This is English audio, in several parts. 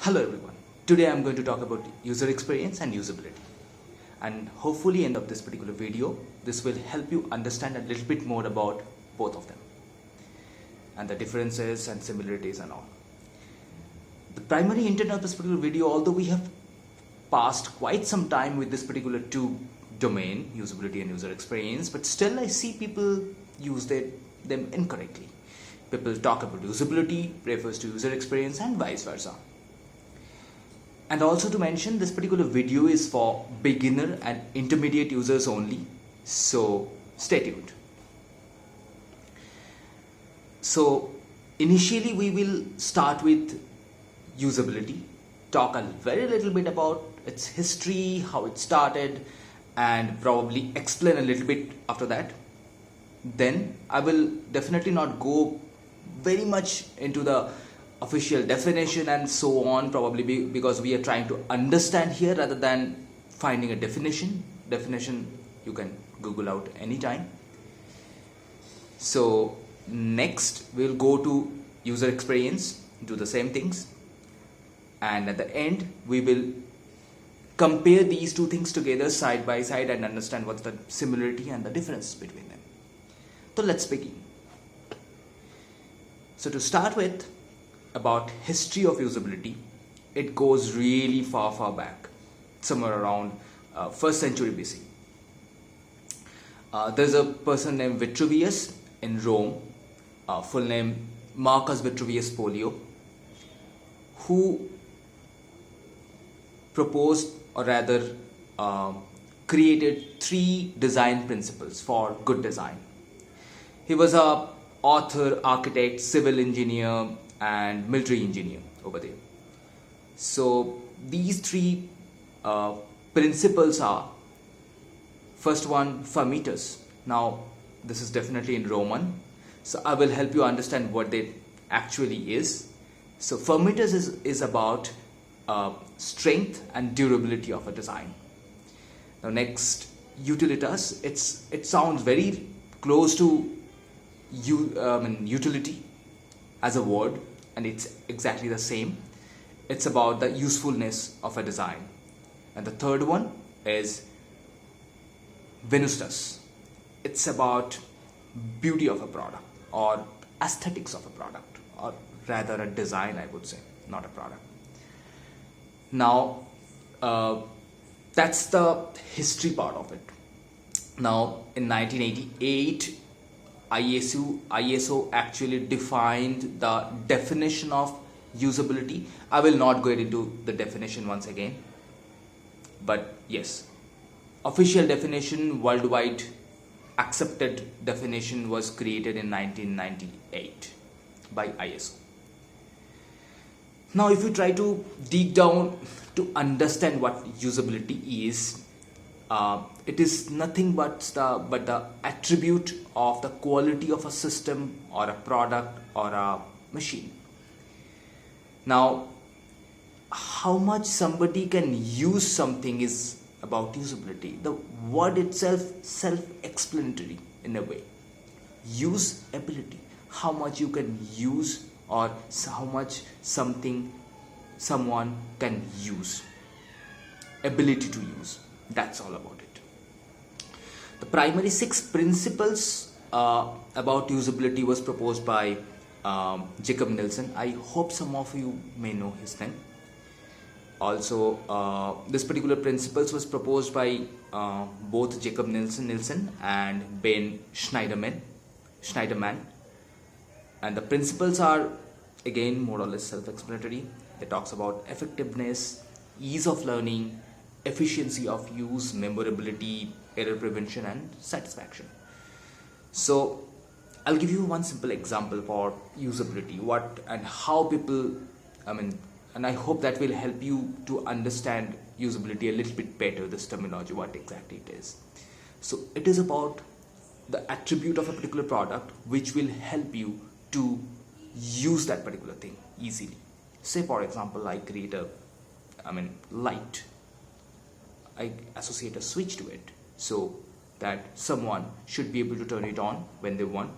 Hello everyone. Today I'm going to talk about user experience and usability. And hopefully end of this particular video, this will help you understand a little bit more about both of them and the differences and similarities and all. The primary intent of this particular video, although we have passed quite some time with this particular two domain, usability and user experience, but still I see people use them incorrectly. People talk about usability, refers to user experience and vice versa. And also to mention, this particular video is for beginner and intermediate users only, so stay tuned. So initially we will start with usability, talk a very little bit about its history, how it started, and probably explain a little bit after that. Then I will definitely not go very much into the official definition and so on, probably because we are trying to understand here rather than finding a definition. Definition you can Google out anytime. So next we'll go to user experience, do the same things, and at the end we will compare these two things together side by side and understand what's the similarity and the difference between them. So let's begin. So to start with, about history of usability, it goes really far back, somewhere around 1st century BC. There's a person named Vitruvius in Rome, full name Marcus Vitruvius Polio, who proposed, or rather created 3 design principles for good design. He was a author, architect, civil engineer and military engineer over there. So these 3 principles are, first one, Fermitas. Now this is definitely in Roman, so I will help you understand what it actually is. So Fermitas is about strength and durability of a design. Now next, Utilitas. It sounds very close to utility as a word, and it's exactly the same. It's about the usefulness of a design. And the third one is Venustus. It's about beauty of a product or aesthetics of a product, or rather a design, I would say, not a product. Now that's the history part of it. Now in 1988, ISO actually defined the definition of usability. I will not go into the definition once again, but yes, official definition, worldwide accepted definition was created in 1998 by ISO. Now if you try to dig down to understand what usability is, it is nothing but the attribute of the quality of a system or a product or a machine. Now, how much somebody can use something is about usability. The word itself self-explanatory in a way. Usability, how much you can use or how much someone can use. Ability to use. That's all about it. The primary 6 principles about usability was proposed by Jacob Nielsen. I hope some of you may know his name. Also, this particular principles was proposed by both Jacob Nielsen and Ben Schneiderman. And the principles are again more or less self-explanatory. It talks about effectiveness, ease of learning, efficiency of use, memorability, error prevention and satisfaction. So I'll give you one simple example for usability, what and how people, and I hope that will help you to understand usability a little bit better, this terminology, what exactly it is. So it is about the attribute of a particular product which will help you to use that particular thing easily. Say for example, I create a light. I associate a switch to it so that someone should be able to turn it on when they want,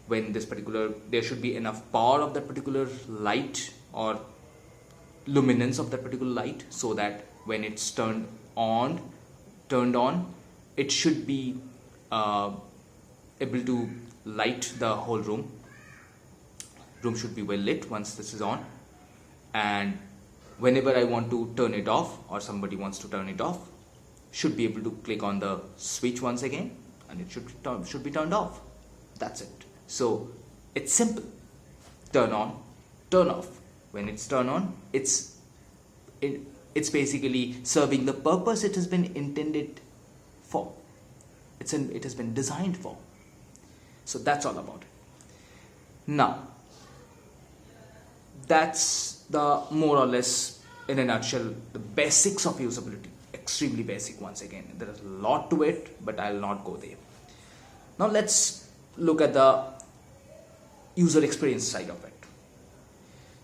when there should be enough power of that particular light or luminance of that particular light, so that when it's turned on, it should be able to light the whole room. Room should be well lit once this is on, and whenever I want to turn it off or somebody wants to turn it off, should be able to click on the switch once again and it should be turned off. That's it. So it's simple. Turn on, turn off. When it's turned on, it's basically serving the purpose it has been intended for. It has been designed for. So that's all about it. Now, that's the more or less, in a nutshell, the basics of usability. Extremely basic once again. There is a lot to it, but I'll not go there. Now let's look at the user experience side of it.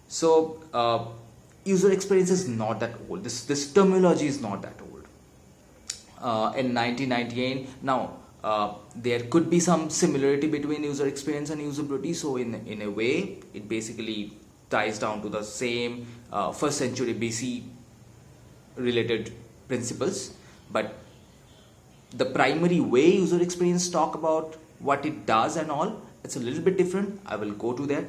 So user experience is not that old. This terminology is not that old. In 1998, now there could be some similarity between user experience and usability. So in a way, it basically ties down to the same first century BC related principles, but the primary way user experience talk about what it does and all, it's a little bit different. I will go to that,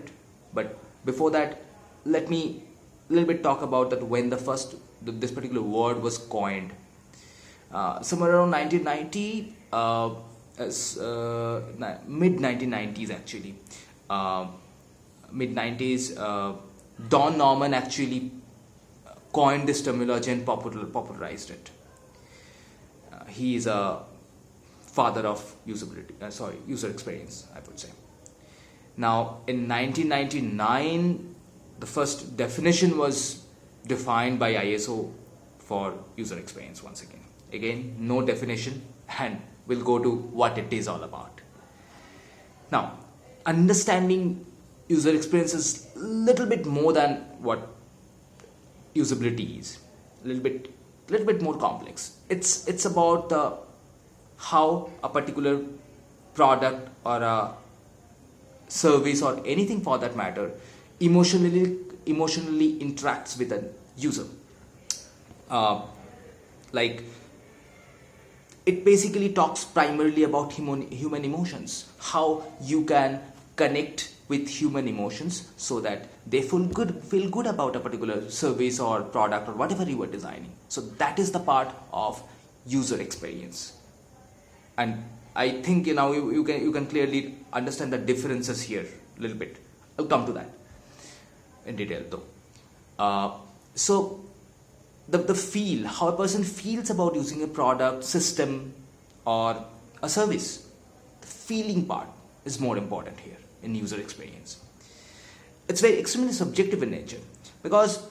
but before that, let me a little bit talk about that when this particular word was coined. Somewhere around 1990, mid 1990s actually, mid 90s, Don Norman actually coined this terminology and popularized it. He is a father of user experience, I would say. Now, in 1999, the first definition was defined by ISO for user experience once again. Again, no definition, and we'll go to what it is all about. Now, understanding user experience is a little bit more than what usability is. A little bit more complex. It's about how a particular product or a service or anything for that matter emotionally interacts with a user. Like, it basically talks primarily about human emotions, how you can connect with human emotions so that they feel good about a particular service or product or whatever you are designing. So that is the part of user experience, and I think you can clearly understand the differences here a little bit. I'll come to that in detail though. So the feel, how a person feels about using a product, system, or a service, the feeling part is more important here in user experience. It's very extremely subjective in nature because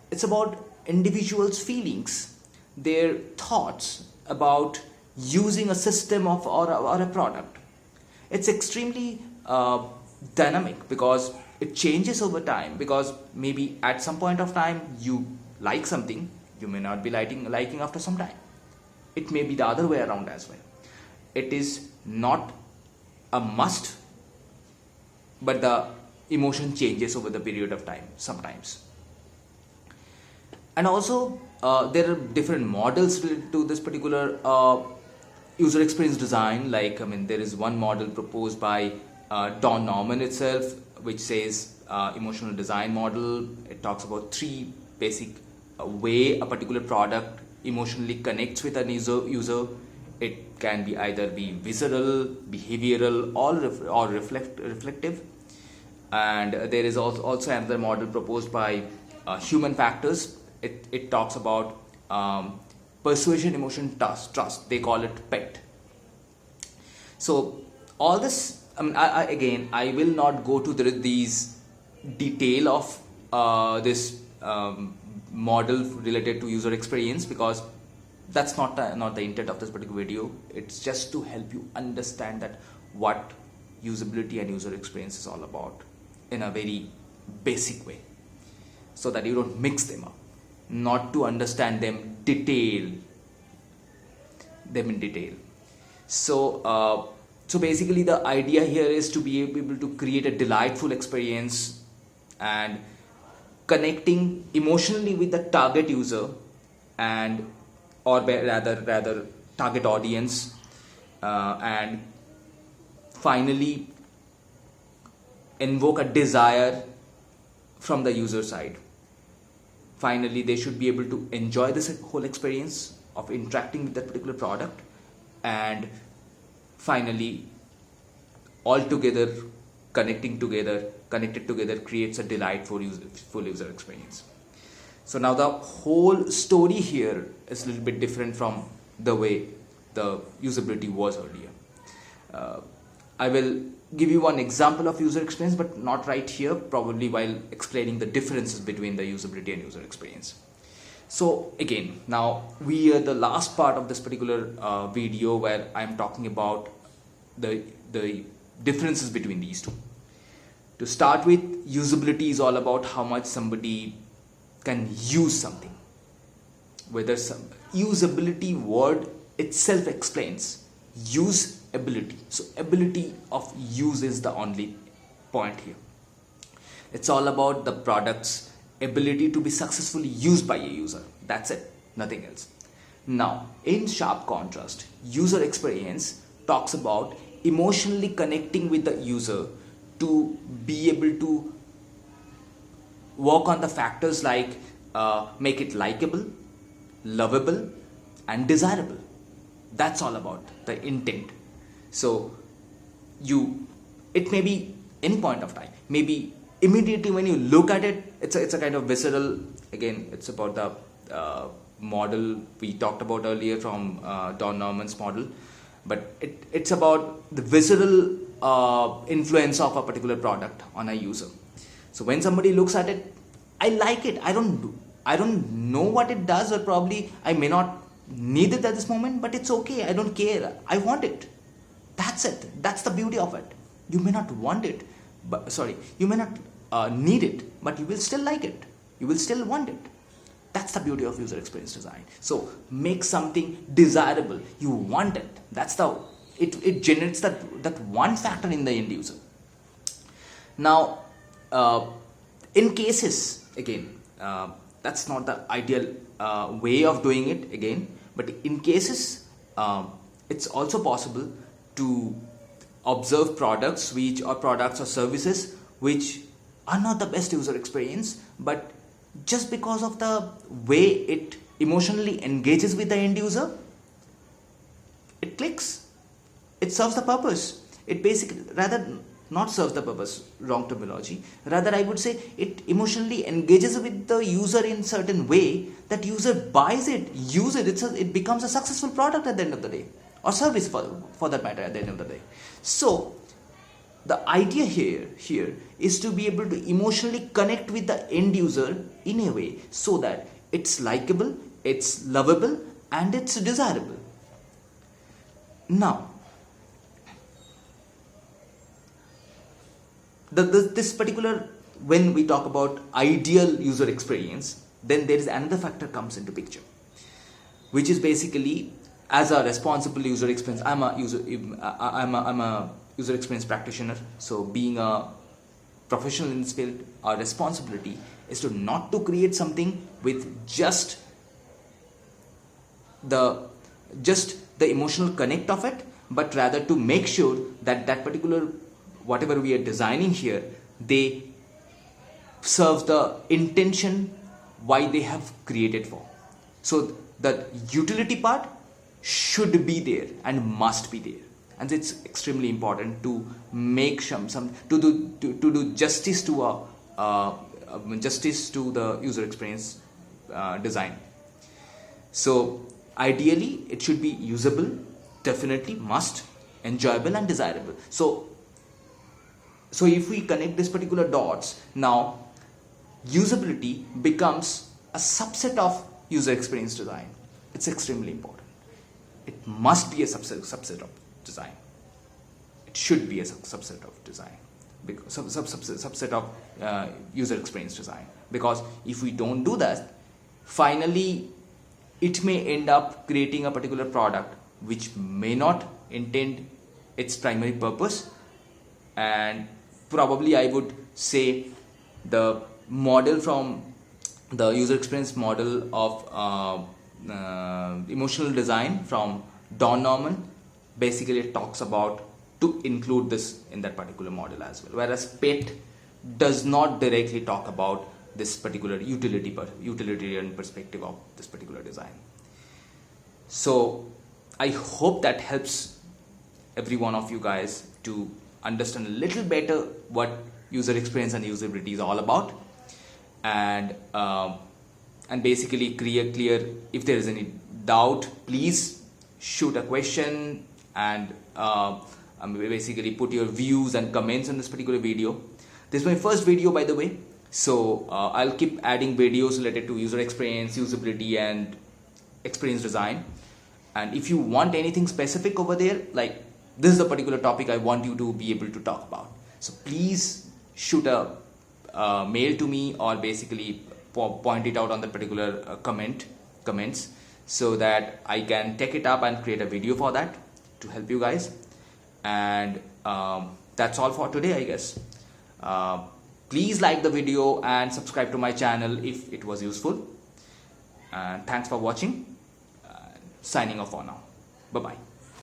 it's about individuals' feelings, their thoughts about using a system or a product. It's extremely dynamic because it changes over time, because maybe at some point of time you like something, you may not be liking after some time. It may be the other way around as well. It is not a must, but the emotion changes over the period of time sometimes. And also there are different models related to this particular user experience design. Like, there is one model proposed by Don Norman itself, which says emotional design model. It talks about three basic way a particular product emotionally connects with an user. It can be either be visceral, behavioral, or reflective. And there is also another model proposed by human factors. It talks about persuasion, emotion, trust. They call it PET. So all this, I will not go to these detail of this model related to user experience, because that's not the intent of this particular video. It's just to help you understand that what usability and user experience is all about in a very basic way, so that you don't mix them up, not to understand them in detail. So basically the idea here is to be able to create a delightful experience and connecting emotionally with the target user and or rather target audience, and finally invoke a desire from the user side. Finally, they should be able to enjoy this whole experience of interacting with that particular product, and finally all together connected together creates a delightful user experience. So now the whole story here is a little bit different from the way the usability was earlier. I will give you one example of user experience, but not right here, probably while explaining the differences between the usability and user experience. So again, now we are the last part of this particular video where I'm talking about the differences between these two. To start with, usability is all about how much somebody can use something. Whether some usability word itself explains usability. So ability of use is the only point here. It's all about the product's ability to be successfully used by a user. That's it, nothing else. Now, in sharp contrast, user experience talks about emotionally connecting with the user to be able to work on the factors like make it likable, lovable, and desirable. That's all about the intent. So it may be any point of time, maybe immediately when you look at it, it's a kind of visceral. Again, it's about the model we talked about earlier from Don Norman's model, but it's about the visceral influence of a particular product on a user. So when somebody looks at it, I like it. I don't know what it does, or probably I may not need it at this moment, but it's okay. I don't care. I want it. That's it. That's the beauty of it. You may not want it, you may not need it, but you will still like it. You will still want it. That's the beauty of user experience design. So make something desirable. You want it. It generates that one factor in the end user. Now, in cases, again, that's not the ideal way of doing it again, but in cases, it's also possible to observe products or services which are not the best user experience, but just because of the way it emotionally engages with the end user, it clicks. It serves the purpose. It basically, rather not serves the purpose, wrong terminology. Rather, I would say it emotionally engages with the user in certain way that user buys it, use it. It becomes a successful product at the end of the day, or service for that matter at the end of the day. So the idea here is to be able to emotionally connect with the end user in a way so that it's likable, it's lovable, and it's desirable. Now, this particular, when we talk about ideal user experience, then there is another factor comes into picture, which is basically, as a responsible user experience, I'm a user experience practitioner. So being a professional in this field, our responsibility is to not to create something with just the emotional connect of it, but rather to make sure that that particular whatever we are designing here, they serve the intention why they have created for. So the utility part should be there and must be there, and it's extremely important to make to do justice to the user experience design. So ideally, it should be usable, definitely must, enjoyable, and desirable. So if we connect these particular dots, now usability becomes a subset of user experience design. It's extremely important. It must be a subset of design. It should be a subset of design, because subset of user experience design. Because if we don't do that, finally it may end up creating a particular product which may not intend its primary purpose, and probably I would say the model from the user experience model of emotional design from Don Norman. Basically it talks about to include this in that particular model as well, whereas PET does not directly talk about this particular utilitarian perspective of this particular design. So I hope that helps every one of you guys to understand a little better what user experience and usability is all about, and basically clear if there is any doubt, please shoot a question and basically put your views and comments on this particular video. This is my first video, by the way, so I'll keep adding videos related to user experience, usability and experience design. And if you want anything specific over there, like this is the particular topic I want you to be able to talk about, so please shoot a mail to me, or basically point it out on the particular comments, so that I can take it up and create a video for that to help you guys. And that's all for today, I guess. Please like the video and subscribe to my channel if it was useful, and thanks for watching. Signing off for now. Bye bye.